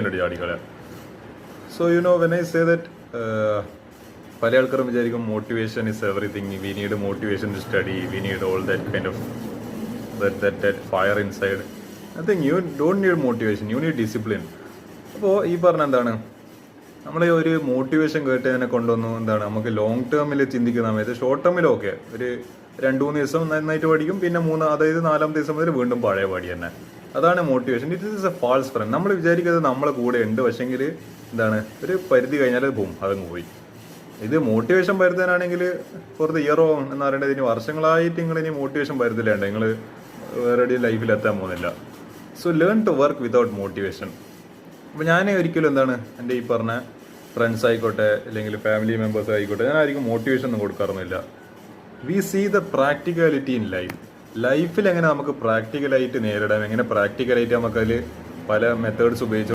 ഒറ്റ ചാടിക്കളയാം. So when I say that പല ആൾക്കാരും വിചാരിക്കും motivation is everything, we need motivation to study, we need all that kind of that fire inside. I think you don't need motivation, you need discipline. അപ്പോൾ ഈ പറഞ്ഞ എന്താണ്, നമ്മൾ ഒരു motivation കേട്ടതിനെ കൊണ്ടൊന്നും എന്താണ് നമുക്ക് ലോങ് ടേമിൽ ചിന്തിക്കുന്ന സമയത്ത് ഷോർട്ട് ടേമിലൊക്കെ ഒരു 2-3 ദിവസം നന്നായിട്ട് പഠിക്കും, പിന്നെ അതായത് 4-ാമത്തെ ദിവസം മുതൽ വീണ്ടും പഴയ പടി തന്നെ. അതാണ് motivation. It is a false friend. നമ്മൾ വിചാരിക്കുന്നത് നമ്മളെ കൂടെ ഉണ്ട്, പക്ഷെങ്കിൽ എന്താണ് ഒരു പരിധി കഴിഞ്ഞാൽ പോവും, അതങ്ങ് പോയി. ഇത് മോട്ടിവേഷൻ പരുത്താനാണെങ്കിൽ ഫോർ ദ ഇയറോ എന്ന് പറയേണ്ടത് ഇനി വർഷങ്ങളായിട്ട് നിങ്ങൾ ഇനി മോട്ടിവേഷൻ പരുത്തില്ലേണ്ട, നിങ്ങൾ വേറെ ലൈഫിൽ എത്താൻ പോകുന്നില്ല. So learn to work without motivation. അപ്പോൾ ഞാൻ ഒരിക്കലും എന്താണ് എൻ്റെ ഈ പറഞ്ഞ ഫ്രണ്ട്സ് ആയിക്കോട്ടെ അല്ലെങ്കിൽ ഫാമിലി മെമ്പേഴ്സ് ആയിക്കോട്ടെ, ഞാൻ ആയിരിക്കും മോട്ടിവേഷൻ ഒന്നും കൊടുക്കാറൊന്നുമില്ല. We see the practicality in life. ലൈഫിൽ എങ്ങനെ നമുക്ക് പ്രാക്ടിക്കലായിട്ട് നേരിടാം, എങ്ങനെ പ്രാക്ടിക്കലായിട്ട് നമുക്കതിൽ പല മെത്തേഡ്സ് ഉപയോഗിച്ച്